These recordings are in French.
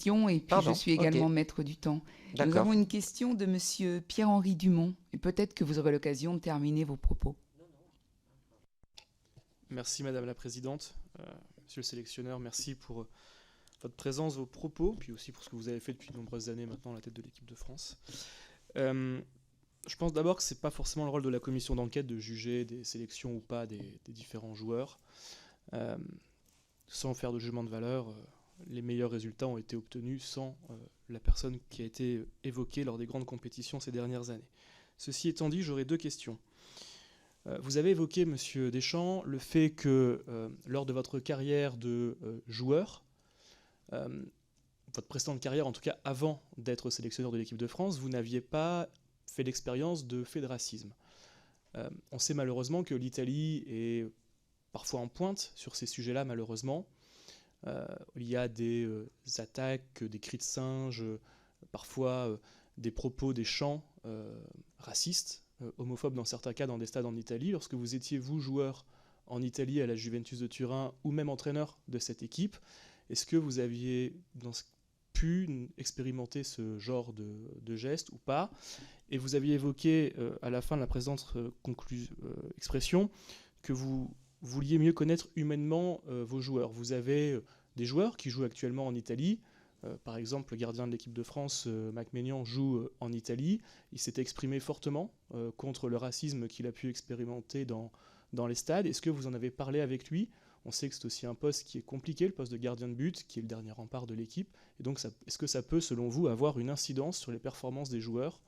question et puis Pardon, je suis ok. également maître du temps. Nous D'accord. avons une question de Monsieur Pierre-Henri Dumont et peut-être que vous aurez l'occasion de terminer vos propos. Merci Madame la Présidente. Monsieur le sélectionneur, merci pour votre présence, vos propos, puis aussi pour ce que vous avez fait depuis de nombreuses années maintenant à la tête de l'équipe de France. Je pense d'abord que ce n'est pas forcément le rôle de la commission d'enquête de juger des sélections ou pas des différents joueurs. Sans faire de jugement de valeur, les meilleurs résultats ont été obtenus sans la personne qui a été évoquée lors des grandes compétitions ces dernières années. Ceci étant dit, j'aurais deux questions. Vous avez évoqué, Monsieur Deschamps, le fait que lors de votre carrière de joueur, votre précédente carrière, en tout cas avant d'être sélectionneur de l'équipe de France, vous n'aviez pas fait l'expérience de faits de racisme. On sait malheureusement que l'Italie est parfois en pointe sur ces sujets-là, malheureusement. Il y a des attaques, des cris de singe, parfois des propos, des chants racistes, homophobes dans certains cas dans des stades en Italie. Lorsque vous étiez, vous, joueur en Italie à la Juventus de Turin ou même entraîneur de cette équipe, est-ce que vous aviez pu expérimenter ce genre de geste ou pas? Et vous aviez évoqué à la fin de la présente expression que vous vouliez mieux connaître humainement vos joueurs. Vous avez des joueurs qui jouent actuellement en Italie. Par exemple, le gardien de l'équipe de France, Mac Maignan, joue en Italie. Il s'est exprimé fortement contre le racisme qu'il a pu expérimenter dans les stades. Est-ce que vous en avez parlé avec lui? On sait que c'est aussi un poste qui est compliqué, le poste de gardien de but, qui est le dernier rempart de l'équipe. Et donc, est-ce que ça peut, selon vous, avoir une incidence sur les performances des joueurs,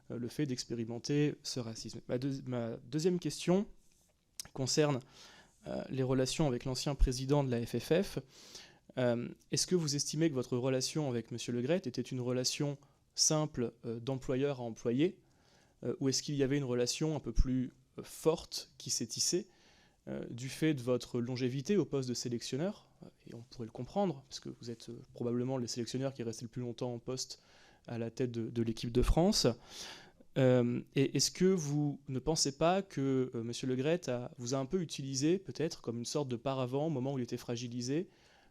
le fait d'expérimenter ce racisme? Ma deuxième question concerne les relations avec l'ancien président de la FFF. Est-ce que vous estimez que votre relation avec M. Le Graët était une relation simple d'employeur à employé, ou est-ce qu'il y avait une relation un peu plus forte qui s'est tissée du fait de votre longévité au poste de sélectionneur? Et on pourrait le comprendre, parce que vous êtes probablement le sélectionneur qui est resté le plus longtemps en poste à la tête de l'équipe de France. Et est-ce que vous ne pensez pas que M. Le Graët vous a un peu utilisé, peut-être, comme une sorte de paravent au moment où il était fragilisé,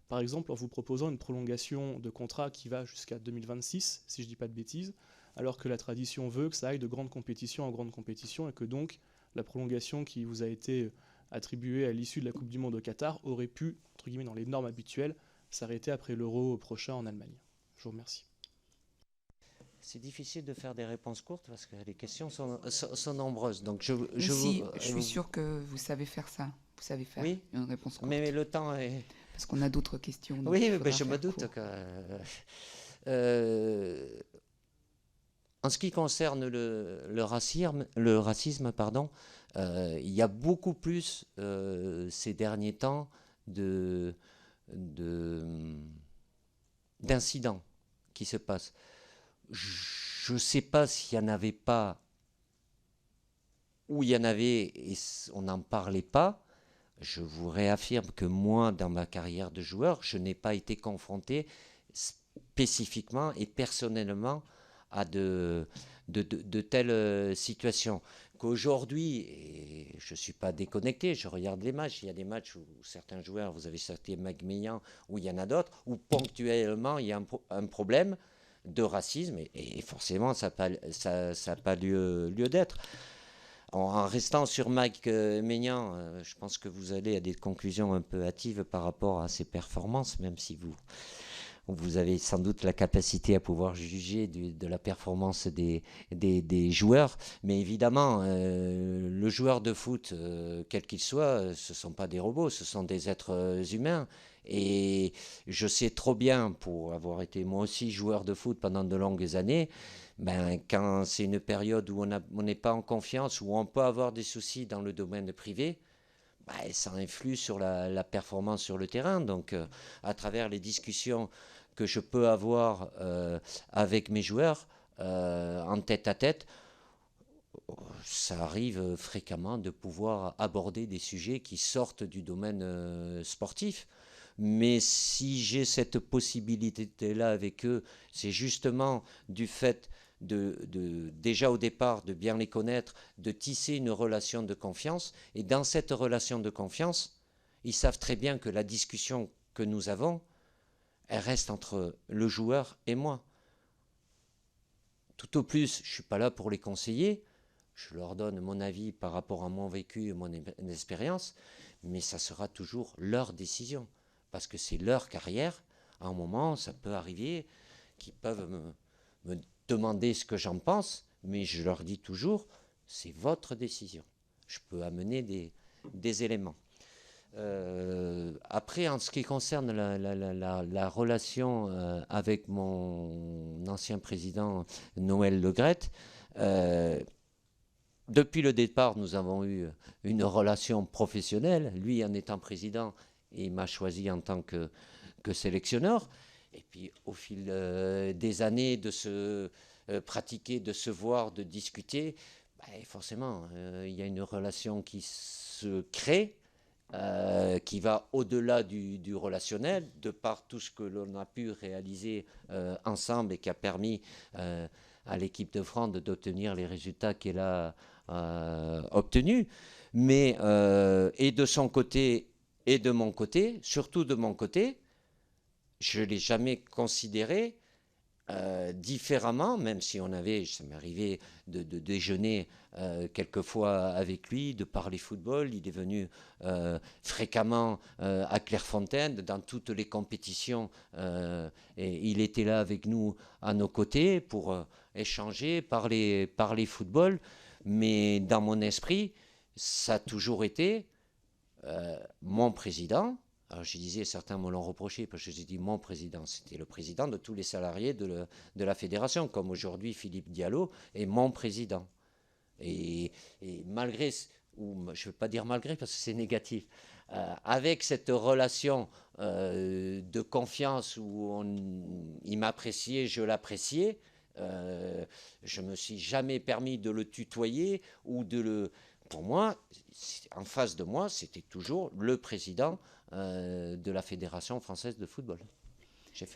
par exemple en vous proposant une prolongation de contrat qui va jusqu'à 2026, si je ne dis pas de bêtises, alors que la tradition veut que ça aille de grande compétition en grande compétition et que donc la prolongation qui vous a été attribuée à l'issue de la Coupe du Monde au Qatar aurait pu, entre guillemets dans les normes habituelles, s'arrêter après l'Euro prochain en Allemagne. Je vous remercie. C'est difficile de faire des réponses courtes parce que les questions sont nombreuses. Donc je suis sûr que vous savez faire ça. Vous savez faire une réponse courte. Mais le temps est... Parce qu'on a d'autres questions. Oui, mais je me doute que... en ce qui concerne le racisme, il y a beaucoup plus ces derniers temps d'incidents qui se passent. Je ne sais pas s'il n'y en avait pas, ou il y en avait et on n'en parlait pas. Je vous réaffirme que moi, dans ma carrière de joueur, je n'ai pas été confronté spécifiquement et personnellement à de telles situations. Qu'aujourd'hui, et je ne suis pas déconnecté, je regarde les matchs, il y a des matchs où certains joueurs, vous avez cité Mac Maignan, où il y en a d'autres, où ponctuellement il y a un problème de racisme, et forcément ça n'a pas lieu d'être. En restant sur Mac Maignan, je pense que vous allez à des conclusions un peu hâtives par rapport à ses performances, même si vous avez sans doute la capacité à pouvoir juger de la performance des joueurs. Mais évidemment, le joueur de foot, quel qu'il soit, ce ne sont pas des robots, ce sont des êtres humains. Et je sais trop bien, pour avoir été moi aussi joueur de foot pendant de longues années, quand c'est une période où on n'est pas en confiance, où on peut avoir des soucis dans le domaine privé, ça influe sur la performance sur le terrain. Donc, à travers les discussions que je peux avoir avec mes joueurs en tête à tête, ça arrive fréquemment de pouvoir aborder des sujets qui sortent du domaine sportif. Mais si j'ai cette possibilité-là avec eux, c'est justement du fait déjà au départ de bien les connaître, de tisser une relation de confiance. Et dans cette relation de confiance, ils savent très bien que la discussion que nous avons, elle reste entre le joueur et moi. Tout au plus, je ne suis pas là pour les conseiller. Je leur donne mon avis par rapport à mon vécu et mon expérience, mais ça sera toujours leur décision, parce que c'est leur carrière. À un moment, ça peut arriver qu'ils peuvent me demander ce que j'en pense, mais je leur dis toujours, c'est votre décision. Je peux amener des éléments. Après, en ce qui concerne la relation avec mon ancien président Noël Le Graët, depuis le départ, nous avons eu une relation professionnelle. Lui en étant président, il m'a choisi en tant que sélectionneur. Et puis, au fil des années de se pratiquer, de se voir, de discuter, forcément, il y a une relation qui se crée, qui va au-delà du relationnel, de par tout ce que l'on a pu réaliser ensemble et qui a permis à l'équipe de France d'obtenir les résultats qu'elle a obtenus. Mais, et de son côté et de mon côté, surtout de mon côté, je ne l'ai jamais considéré différemment, même si ça m'est arrivé de déjeuner quelquefois avec lui, de parler football. Il est venu fréquemment à Clairefontaine, dans toutes les compétitions, et il était là avec nous, à nos côtés, pour échanger, parler football. Mais dans mon esprit, ça a toujours été mon président. Alors je disais, certains me l'ont reproché parce que j'ai dit mon président, c'était le président de tous les salariés de la fédération, comme aujourd'hui Philippe Diallo est mon président. Et malgré, ou je ne veux pas dire malgré parce que c'est négatif, avec cette relation de confiance où il m'appréciait, je l'appréciais, je ne me suis jamais permis de le tutoyer ou de le... Pour moi, en face de moi, c'était toujours le président de la Fédération française de football. J'ai fait un